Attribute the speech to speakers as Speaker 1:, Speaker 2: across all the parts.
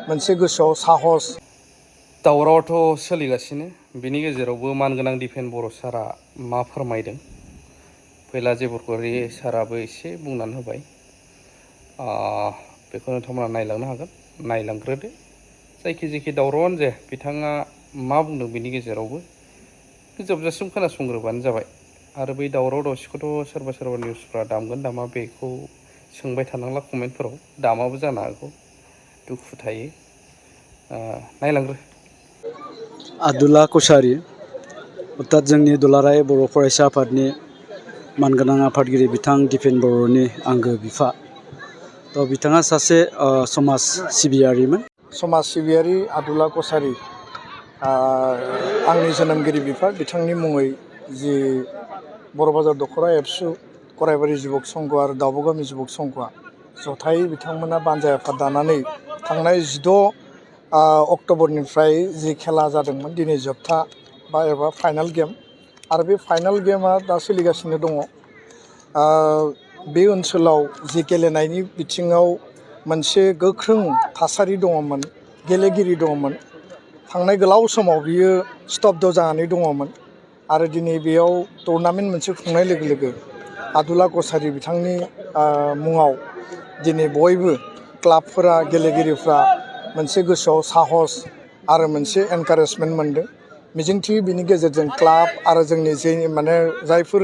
Speaker 1: मोनसे गोसोआव साहस
Speaker 2: दावरावथ' सोलिगासिनो बिनि गेजेरावबो मानगोनां दिफेन बर' सारा मा फोरमायदों फैला जेबरग'रि साराबो एसे बुंनानै होबाय बेखौ नोंथांमोना नायलांनो हागोन नायलांग्रोदो जायखि दावरावानो जाया बिथाङा मा बुंदों बिनि गेजेरावबो जोबजासिम खोनासंग्रोबानो जाबाय आरो बै दावराव दावसिखौथ' सोरबा निउसफ्रा दामगोन दामा बेखौ सोंबाय थानांला कमेन्टफोराव दामाबो जानो हागौ दुखु थायो नायलांग्रो
Speaker 3: आदुला कसारी अर्थात जोंनि दुलाराय बर' फरायसा आफादनि मानगोनां आफादगिरि बिथां दिपेन बर'नि आंगो बिफा थ' बिथाङा सासे समाज सिबियारिमोन।
Speaker 1: समाज सिबियारि आदुला कसारी आंनि जोनोमगिरि बिफा बिथांनि मुङै जि बर' बाजार दख'रा एबसु गरायबारि जुबक संघ आरो दावबगामि जुबक संघआ जथायै बिथांमोना बानजाय आफाद दानानै थांनाय 16 अक्ट'बरनिफ्राय जि खेला जादोंमोन दिनै जोबथा एबा फाइनाल गेम आरो बे फाइनाल गेमा दा सोलिगासिनो दङ। बे ओनसोलाव जि गेलेनायनि बिथिङाव मोनसे गोख्रों थासारि दङमोन, गेलेगिरि दङमोन। थांनाय गोलाव समाव बियो स्तब्ध जानानै दङमोन आरो दिनै बेयाव टुर्नामेन्ट मोनसे खुंनाय लोगो लोगो आदुला कसारी बिथांनि मुङाव दिनै बयबो क्लाबफोरा गेलेगिरिफ्रा मोनसे गोसोआव साहस आरो मोनसे एनकारेजमेन्ट मोनदों। मिजिंथियो बिनि गेजेरजों क्लाब आरो जोंनि जायफोर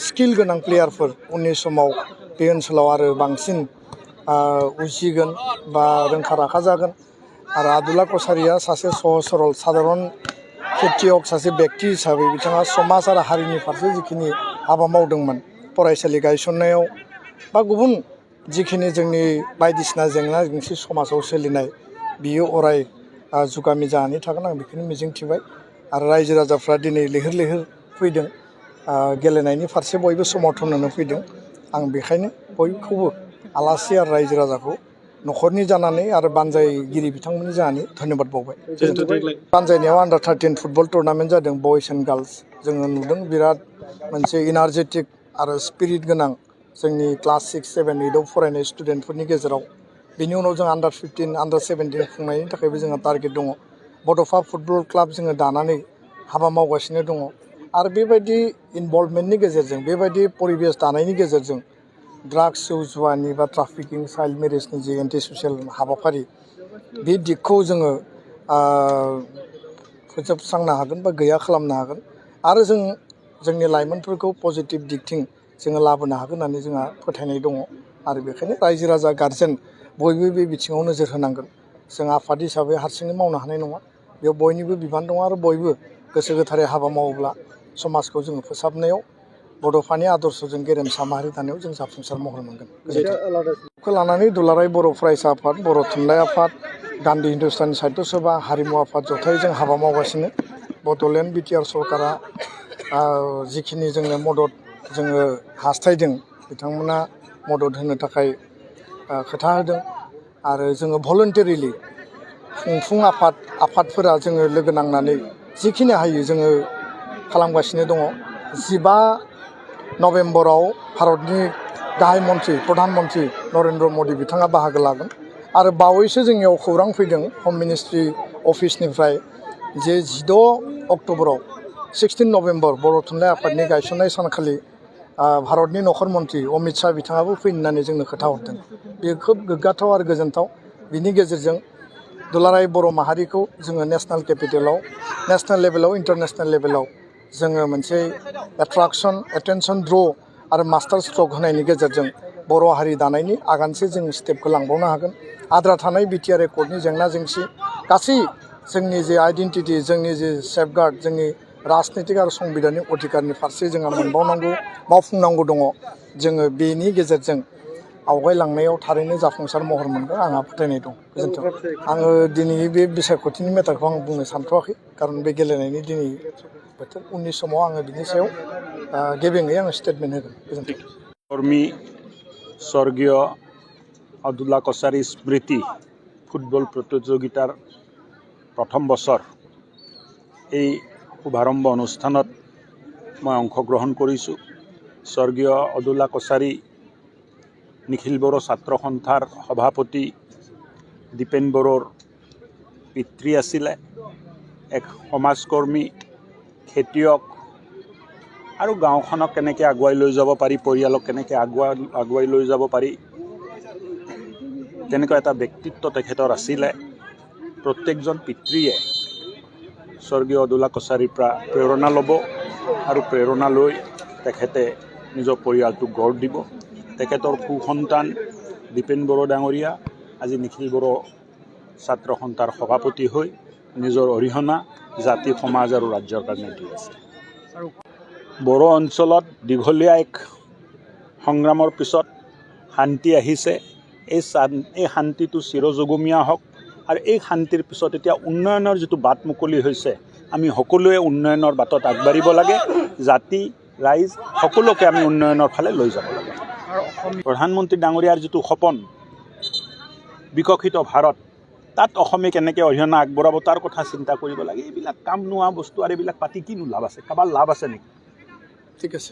Speaker 1: स्किल गोनां प्लेयारफोर उननि समाव बे ओनसोलाव आरो बांसिन उजिगोन बा रोंखा राखा जागोन आरो आदुला कसारीया सासे सहज सरल साधारन खेथियक सासे बेक्ति हिसाबै बिथाङा समाज आरो हारिनि फारसे जिखिनि हाबा मावदोंमोन फरायसालि गायसननायाव बा गुबुन जिखिनि जोंनि बायदिसिना जेंना जेंसि समाजाव सोलिनाय बियो अराय जुगामि जानानै थागोन आं बेखौनो मिजिंथिबाय आरो रायजो राजाफ्रा दिनै लैहोर लैहोर फैदों गेलेनायनि फारसे बयबो समर्थन होनो फैदों। आं बेखायनो बयखौबो आलासि आरो रायजो राजाखौ न'खरनि जानानै आरो बानजायगिरि बिथांमोननि जानानै धन्यबाद बावबाय। बानजायनायाव आन्डार 13 फुटबल टुर्नामेन्ट जादों बयस एन्ड गार्लस जोङो नुदों बिराद मोनसे इनार्जेटिक आरो स्पिरिट गोनां जोंनि क्लास 6, 7, 8आव फरायनाय स्टुडेन्टफोरनि गेजेराव बिनि उनाव जों आन्डार 15, आन्डार 17 खुंनायनि थाखायबो जोंहा टारगेट दङ। बड'फा फुटबल क्लाब जोङो दानानै हाबा मावगासिनो दङ आरो बेबायदि इनभल्भमेन्टनि गेजेरजों बेबायदि परिबेस दानायनि गेजेरजों ड्राग्स जौ जुवानि बा ट्राफिकिं चाइल्ड मेरेजनि जि एन्टि ससियेल हाबाफारि बे दिगखौ जोङो फोजोबस्रांनो हागोन बा गैया खालामनो हागोन आरो जोंनि लाइमोनफोरखौ पजिटिभ दिगथिं जोङो लाबोनो हागोन होननानै जोंहा फोथायनाय दङ आरो बेखायनो रायजो राजा गारजेन बयबो बे बिथिङाव नोजोर होनांगोन। जों आफाद हिसाबै हारसिङै मावनो हानाय नङा, बेयाव बयनिबो बिबान दङ आरो बयबो गोसो गोथारै हाबा मावोब्ला समाजखौ जोङो फोसाबनायाव बड'फानि आदर्शजों गेरेमसा माहारि दानायाव जों जाफुंसार महर मोनगोन। बेखौ लानानै दुलाराय बर' फरायसा आफाद, बर' थुनलाइ आफाद, गान्धी हिन्दुस्तान साहित्य सभा, हारिमु आफाद जथायै जों हाबा मावगासिनो। बड'लेण्ड बिटिआर सरकारा जिखिनि जोंनो मदद जोङो हास्थायदों बिथांमोना मदद होनो थाखाय खोथा होदों आरो जोङो भलन्टारिलि खुंफुं आफादफोरा जोङो लोगो नांनानै जिखिनि हायो जोङो खालामगासिनो दङ। 15 नभेम्बराव भारतनि गाहाय मन्त्रि प्रधान मन्त्रि नरेन्द्र मदि बिथाङा बाहागो लागोन आरो बावैसो जोंनियाव खौरां फैदों हम मिनिस्ट्रि अफिसनिफ्राय जे 16 अक्ट'बराव 16 नभेम्बर बर' थुनलाइ आफादनि गायसननाय सानखालि भारतनि नखर मन्त्रि अमित शाह बिथाङाबो फैनो होननानै जोंनो खोथा हरदों। बेयो खोब गोग्गाथाव आरो गोजोनथाव। बिनि गेजेरजों दुलाराय बर' माहारिखौ जोङो नेसनेल केपिटेलाव, नेसनेल लेभेलाव, इन्टारनेसनेल लेभेलाव जोङो मोनसे एटेनसन ड्र आरो मास्टार स्ट्रक होनायनि गेजेरजों बर' हारि दानायनि आगानसे जों स्टेपखौ लांबावनो हागोन। आद्रा थानाय बिटिआर रेकर्डनि जेंना जेंसि गासै जोंनि जे आइडेन्टिटि, जोंनि जे सेफगार्ड, जोंनि राजनितिक आरो संबिधानिक अधिकारनि फारसे जोंहा मावफुंनांगौ दङ। जोङो बेनि गेजेरजों आवगायलांनायाव थारैनो जाफुंसार महर मोनगोन आंहा फोथायनाय दं। गोजोन्थों। आङो दिनै बे बिसायख'थिनि मेटारखौ आं बुंनो सानथ'वाखै, खारन बे गेलेनायनि दिनै बोथोर। उननि समाव आङो बिनि सायाव गेबेङै आङो स्टेटमेन्ट होगोन। गोजोन्थों।
Speaker 4: কর্মী স্বর্গীয় আদুলা কছাৰী স্মৃতি ফুটবল প্ৰতিযোগিতাৰ প্ৰথম বছৰ এই শুভাৰম্ভ অনুষ্ঠানত মই অংশগ্ৰহণ কৰিছোঁ। স্বৰ্গীয় আদুলা কছাৰী নিখিল বড়ো ছাত্ৰ সন্থাৰ সভাপতি দীপেন বড়োৰ পিতৃ আছিলে, এক সমাজকৰ্মী, খেতিয়ক আৰু গাঁওখনক কেনেকৈ আগুৱাই লৈ যাব পাৰি, পৰিয়ালক কেনেকৈ আগুৱাই লৈ যাব পাৰি, তেনেকুৱা এটা ব্যক্তিত্ব তেখেতৰ আছিলে। প্ৰত্যেকজন পিতৃয়ে স্বৰ্গীয় অদুলা কছাৰীৰ পৰা প্ৰেৰণা ল'ব আৰু প্ৰেৰণা লৈ তেখেতে নিজৰ পৰিয়ালটোক গঢ় দিব। তেখেতৰ সুসন্তান দীপেন বড়ো ডাঙৰীয়া আজি নিখিল বড়ো ছাত্ৰ সন্থাৰ সভাপতি হৈ নিজৰ অৰিহণা জাতি, সমাজ আৰু ৰাজ্যৰ কাৰণে দি আছে। বড়ো অঞ্চলত দীঘলীয়া এক সংগ্ৰামৰ পিছত শান্তি আহিছে। এই শান্তিটো চিৰযুগমীয়া হওক আৰু এই শান্তিৰ পিছত এতিয়া উন্নয়নৰ যিটো বাট মুকলি হৈছে, আমি সকলোৱে উন্নয়নৰ বাটত আগবাঢ়িব লাগে। জাতি, ৰাইজ সকলোকে আমি উন্নয়নৰ ফালে লৈ যাব লাগে। প্ৰধানমন্ত্ৰী ডাঙৰীয়াৰ যিটো সপোন বিকশিত ভাৰত, তাত অসমে কেনেকৈ অৰিহণা আগবঢ়াব তাৰ কথা চিন্তা কৰিব লাগে। এইবিলাক কাম নোহোৱা বস্তু আৰু এইবিলাক পাতি কিনো লাভ আছে? কাৰোবাৰ লাভ আছে নেকি?
Speaker 1: ঠিক আছে।